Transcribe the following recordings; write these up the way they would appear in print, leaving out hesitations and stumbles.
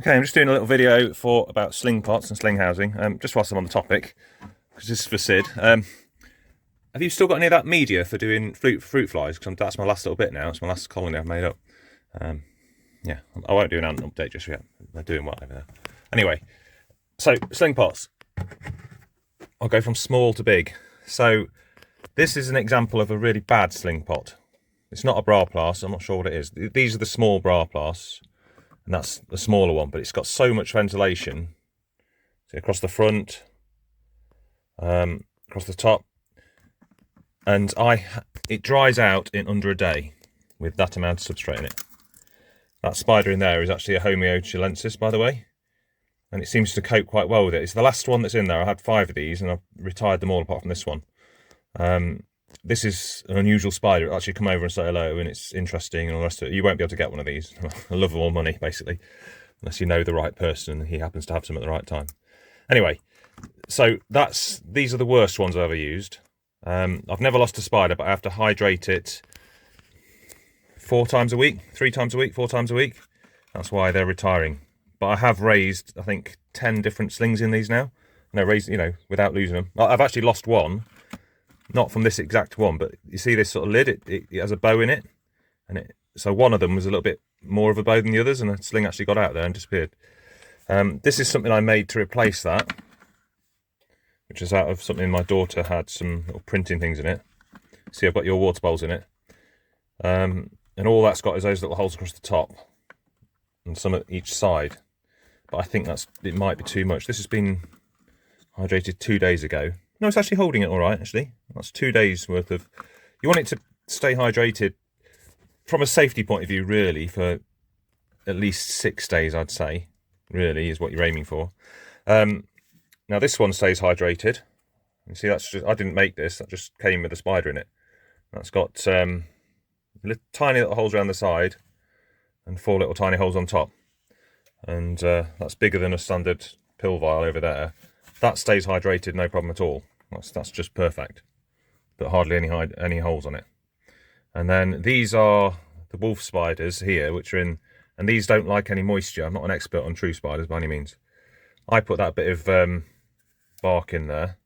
Okay, I'm just doing a little video about sling pots and sling housing, just whilst I'm on the topic, because this is for Sid. Have you still got any of that media for doing fruit flies? Because that's my last little bit now. It's my last colony I've made up. Yeah, I won't do an ant update just yet. They're doing well over there. Anyway, so sling pots. I'll go from small to big. So this is an example of a really bad sling pot. It's not a Braplas, I'm not sure what it is. These are the small Braplas. And that's the smaller one, but it's got so much ventilation. See, across the front, across the top, and it dries out in under a day with that amount of substrate in it. That spider in there is actually a Homeo chilensis, by the way, and it seems to cope quite well with it. It's the last one that's in there. I had 5 of these, and I've retired them all apart from this one. This is an unusual spider. It'll actually come over and say hello, and it's interesting and all the rest of it. You won't be able to get one of these. I love all money, basically, unless you know the right person and he happens to have some at the right time. Anyway, so these are the worst ones I've ever used. I've never lost a spider, but I have to hydrate it 4 times a week, 3 times a week, 4 times a week. That's why they're retiring. But I have raised, I think, 10 different slings in these now. And I raised, without losing them. I've actually lost one. Not from this exact one, but you see this sort of lid, it has a bow in it, and so one of them was a little bit more of a bow than the others, and the sling actually got out there and disappeared. This is something I made to replace that, which is out of something my daughter had, some little printing things in it. See, I've got your water bowls in it, and all that's got is those little holes across the top, and some at each side. But I think it might be too much. This has been hydrated 2 days ago. No, it's actually holding it all right, actually. That's 2 days worth of... You want it to stay hydrated from a safety point of view, really, for at least 6 days, I'd say, really, is what you're aiming for. Now, this one stays hydrated. You see, that's just... I didn't make this. That just came with a spider in it. That's got tiny little holes around the side and 4 little tiny holes on top. And that's bigger than a standard pill vial over there. That stays hydrated, no problem at all. That's just perfect, but hardly any holes on it. And then these are the wolf spiders here, which are in, and these don't like any moisture. I'm not an expert on true spiders by any means. I put that bit of bark in there.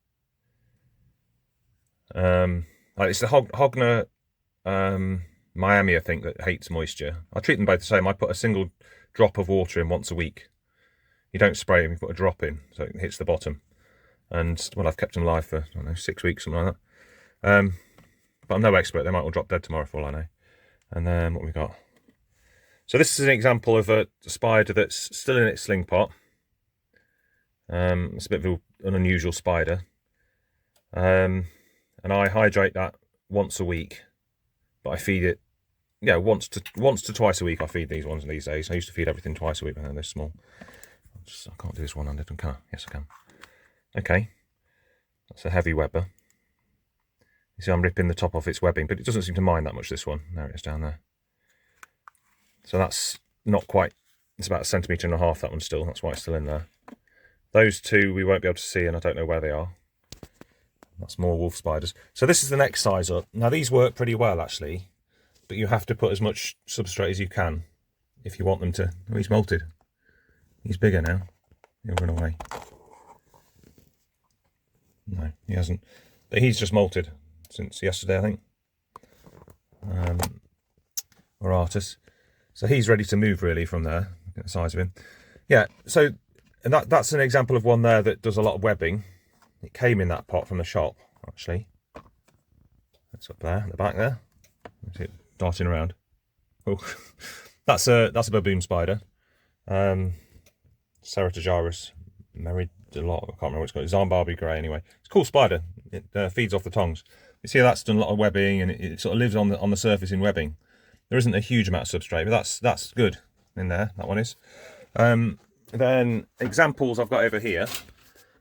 It's the Hogner Miami, I think, that hates moisture. I treat them both the same. I put a single drop of water in once a week. You don't spray them, you put a drop in, so it hits the bottom. And, well, I've kept them alive for, I don't know, 6 weeks, something like that. But I'm no expert, they might all drop dead tomorrow for all I know. And then, what we got? So this is an example of a spider that's still in its sling pot. It's a bit of an unusual spider. And I hydrate that once a week. But I feed it, once to twice a week I feed these ones these days. I used to feed everything twice a week, but they're small. I can't do this one-handed, can I? Yes, I can. Okay, that's a heavy webber. You see I'm ripping the top off its webbing, but it doesn't seem to mind that much, this one. There it is down there. So that's not quite, it's about 1.5 centimetres, that one still. That's why it's still in there. Those two we won't be able to see, and I don't know where they are. That's more wolf spiders. So this is the next size up. Now these work pretty well, actually, but you have to put as much substrate as you can if you want them to... Oh, he's molted. He's bigger now. He'll run away. No, he hasn't. But he's just molted since yesterday, I think. Or Artis. So he's ready to move, really, from there. Look at the size of him. Yeah, so and that's an example of one there that does a lot of webbing. It came in that pot from the shop, actually. It's up there, at the back there. See it darting around. Oh, that's a baboon spider. Ceratojarus married a lot. I can't remember what it's called. Zambarbie grey, anyway. It's a cool spider. It feeds off the tongs. You see, that's done a lot of webbing, and it sort of lives on the surface in webbing. There isn't a huge amount of substrate, but that's good in there. That one is. Then examples I've got over here.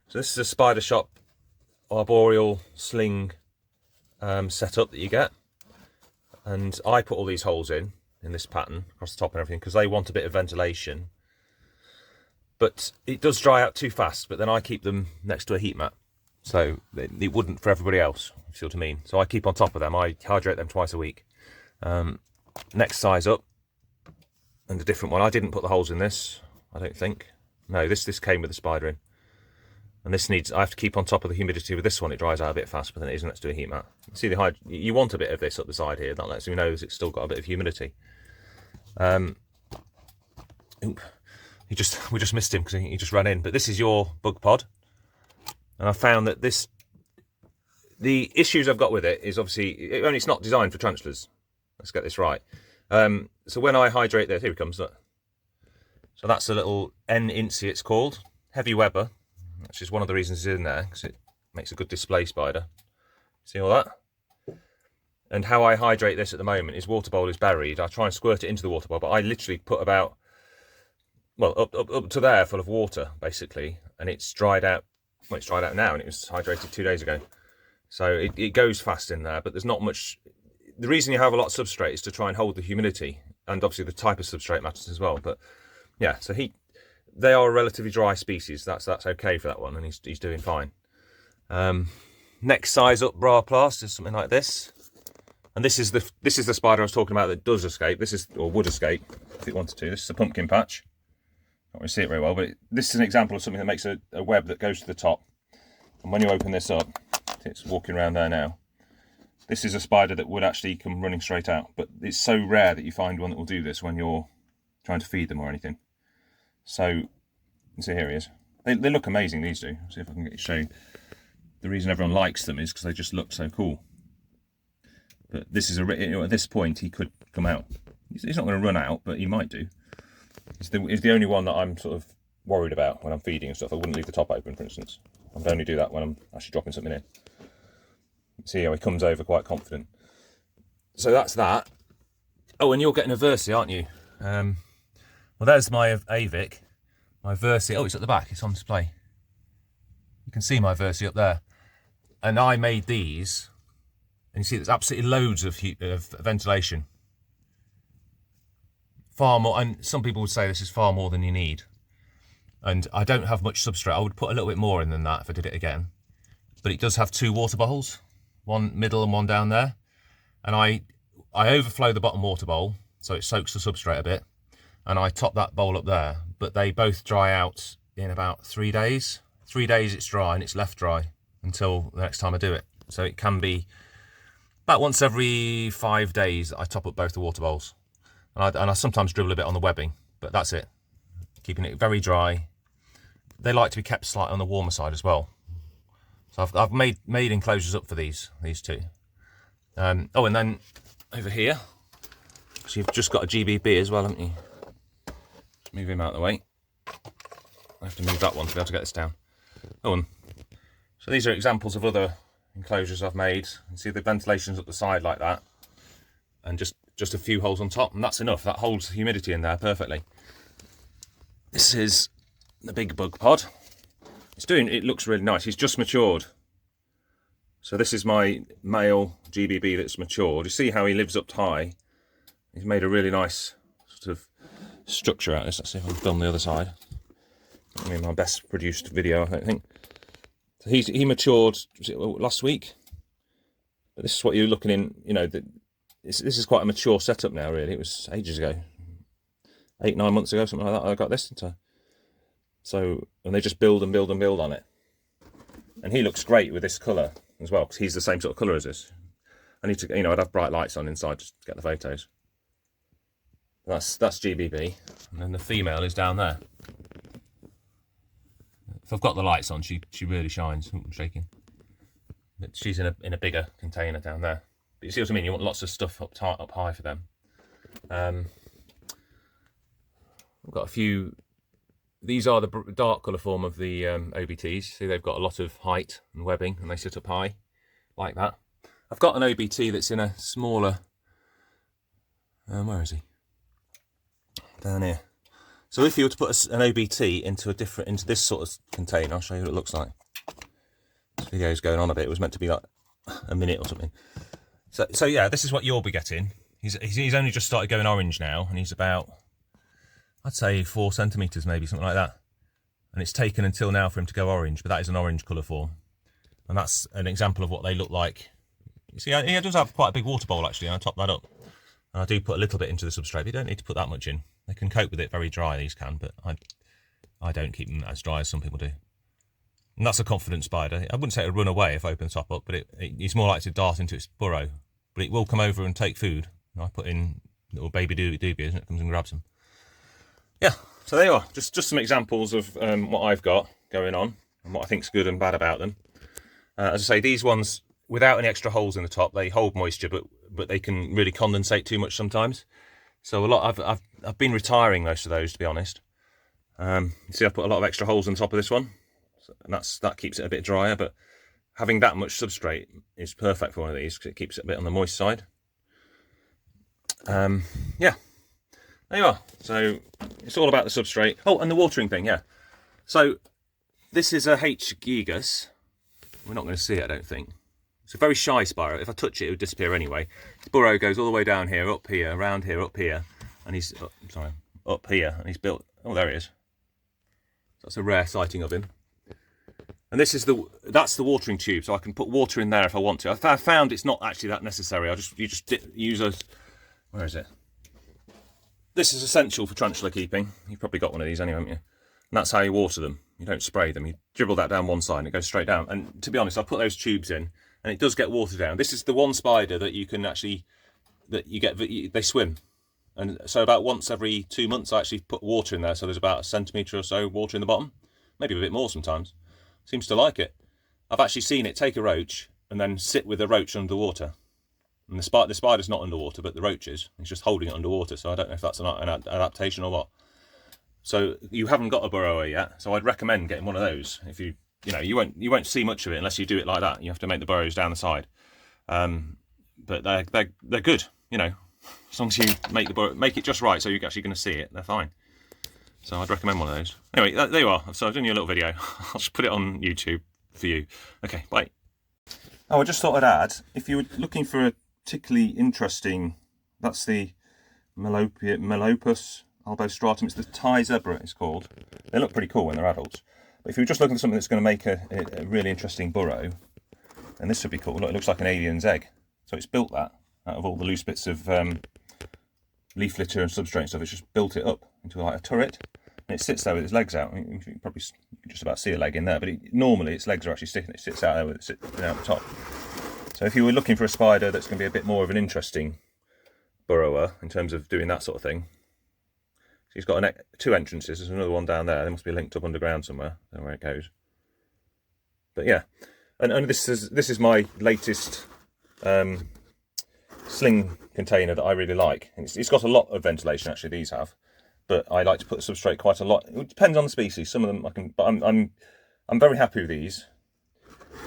So this is a spider shop Arboreal sling setup that you get, and I put all these holes in this pattern across the top and everything because they want a bit of ventilation. But it does dry out too fast, but then I keep them next to a heat mat. So it wouldn't for everybody else, if you see what I mean. So I keep on top of them. I hydrate them twice a week. Next size up, and a different one. I didn't put the holes in this. I don't think. No, this came with the spider in. And this needs, I have to keep on top of the humidity with this one. It dries out a bit faster than it is. Let's do a heat mat. See the you want a bit of this up the side here. That lets you know that it's still got a bit of humidity. Oop. We just missed him because he just ran in. But this is your bug pod. And I found that the issues I've got with it is obviously, it's not designed for tarantulas. Let's get this right. So when I hydrate this, here he comes, look. So that's a little N-Incy it's called. Heavy Weber. Which is one of the reasons it's in there, because it makes a good display spider. See all that? And how I hydrate this at the moment is water bowl is buried. I try and squirt it into the water bowl, but I literally put about, well, up to there full of water, basically. And it's dried out, well, it's dried out now, and it was hydrated 2 days ago. So it goes fast in there, but there's not much. The reason you have a lot of substrate is to try and hold the humidity, and obviously the type of substrate matters as well. But yeah, so they are a relatively dry species. That's okay for that one, and he's doing fine. Next size up Brarplast is something like this, and this is the spider I was talking about that does escape. This is, or would escape if it wanted to. This is a pumpkin patch. Can't really see it very well, but this is an example of something that makes a web that goes to the top. And when you open this up, it's walking around there now. This is a spider that would actually come running straight out, but it's so rare that you find one that will do this when you're trying to feed them or anything. So here he is. They look amazing, these do. See if I can get you show you. The reason everyone likes them is because they just look so cool. But this is at this point he could come out. He's not going to run out, but he might do. He's the only one that I'm sort of worried about when I'm feeding and stuff. I wouldn't leave the top open, for instance. I would only do that when I'm actually dropping something in. See how he comes over quite confident. So that's that. Oh, and you're getting a Versi, aren't you? Well, there's my Avic, my Versi. Oh, it's at the back. It's on display. You can see my Versi up there. And I made these, and you see there's absolutely loads of ventilation. Far more, and some people would say this is far more than you need. And I don't have much substrate. I would put a little bit more in than that if I did it again. But it does have 2 water bottles, one middle and one down there. And I overflow the bottom water bowl so it soaks the substrate a bit. And I top that bowl up there, but they both dry out in about 3 days. 3 days it's dry, and it's left dry until the next time I do it. So it can be about once every 5 days I top up both the water bowls. And I sometimes dribble a bit on the webbing, but that's it. Keeping it very dry. They like to be kept slightly on the warmer side as well. So I've made enclosures up for these two. Oh, and then over here, so you've just got a GBB as well, haven't you? Move him out of the way. I have to move that one to be able to get this down. Oh, and so these are examples of other enclosures I've made. You can see the ventilation's up the side like that, and just a few holes on top, and that's enough. That holds humidity in there perfectly. This is the big bug pod. It looks really nice. He's just matured. So this is my male GBB that's matured. You see how he lives up high. He's made a really nice sort of structure out of this. Let's see if I can film the other side. I mean, my best produced video, I think. So he matured, was it last week? But this is what you're looking in, you know, this is quite a mature setup now, really. It was ages ago. 8-9 months ago, something like that, I got this into. So, and they just build and build and build on it. And he looks great with this colour as well, because he's the same sort of colour as this. I need to, you know, I'd have bright lights on inside just to get the photos. That's GBB, and then the female is down there. If I've got the lights on, she really shines. I'm shaking. But she's in a bigger container down there. But you see what I mean? You want lots of stuff up high for them. I've got a few. These are the dark colour form of the OBTs. See, they've got a lot of height and webbing, and they sit up high like that. I've got an OBT that's in a smaller. Where is he? Down here. So if you were to put an OBT into this sort of container, I'll show you what it looks like. This video's going on a bit. It was meant to be like a minute or something. So yeah, this is what you'll be getting. He's only just started going orange now, and he's about, I'd say 4 centimetres maybe, something like that. And it's taken until now for him to go orange, but that is an orange colour form. And that's an example of what they look like. You see, he does have quite a big water bowl actually, and I top that up. And I do put a little bit into the substrate, but you don't need to put that much in. They can cope with it very dry, these can, but I don't keep them as dry as some people do. And that's a confident spider. I wouldn't say it would run away if I open the top up, but it's more likely to dart into its burrow. But it will come over and take food. And I put in little baby doobies and it comes and grabs them. Yeah, so there you are. Just some examples of what I've got going on and what I think's good and bad about them. As I say, these ones, without any extra holes in the top, they hold moisture, but they can really condensate too much sometimes. So I've been retiring most of those, to be honest. You see, I put a lot of extra holes on top of this one, and that keeps it a bit drier. But having that much substrate is perfect for one of these because it keeps it a bit on the moist side. Yeah, there you are. So it's all about the substrate. Oh, and the watering thing, yeah. So this is a H. gigas. We're not going to see it, I don't think. It's a very shy spider. If I touch it, it would disappear anyway. His burrow goes all the way down here, up here, around here, up here, and he's up here, and he's built. Oh, there he is. That's a rare sighting of him. And this is that's the watering tube, so I can put water in there if I want to. I found it's not actually that necessary. You just use a. Where is it? This is essential for tarantula keeping. You've probably got one of these anyway, haven't you? And that's how you water them. You don't spray them. You dribble that down one side and it goes straight down. And to be honest, I put those tubes in and it does get water down. This is the one spider that you can actually, they swim. And so about once every 2 months, I actually put water in there. So there's about a centimetre or so water in the bottom. Maybe a bit more sometimes. Seems to like it. I've actually seen it take a roach and then sit with the roach under the water. And the spider's not underwater, but the roach is. It's just holding it underwater. So I don't know if that's an adaptation or what. So you haven't got a burrower yet, so I'd recommend getting one of those. If you won't see much of it unless you do it like that. You have to make the burrows down the side, but they're good. You know, as long as you make it just right, so you're actually going to see it, they're fine. So I'd recommend one of those. Anyway, there you are. So I've done you a little video. I'll just put it on YouTube for you. Okay, bye. Oh, I just thought I'd add, if you were looking for a particularly interesting, that's the Melopus albostratum. It's the Thai zebra, it's called. They look pretty cool when they're adults. But if you're just looking for something that's going to make a really interesting burrow, then this would be cool. Look, it looks like an alien's egg. So it's built that out of all the loose bits of leaf litter and substrate and stuff. It's just built it up into like a turret, and it sits there with its legs out. You can probably just about see a leg in there, but normally its legs are actually sticking. It sits out there with it sitting out the top. So if you were looking for a spider that's going to be a bit more of an interesting burrower in terms of doing that sort of thing, he's got two entrances. There's another one down there. They must be linked up underground somewhere. I don't know where it goes. But yeah, and this is my latest sling container that I really like. And it's got a lot of ventilation actually. These have, but I like to put the substrate quite a lot. It depends on the species. Some of them I can, but I'm very happy with these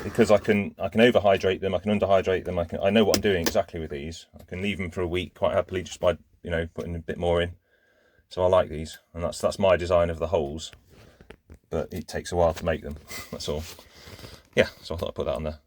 because I can overhydrate them. I can underhydrate them. I know what I'm doing exactly with these. I can leave them for a week quite happily just by putting a bit more in. So I like these, and that's my design of the holes, but it takes a while to make them, that's all. Yeah, so I thought I'd put that on there.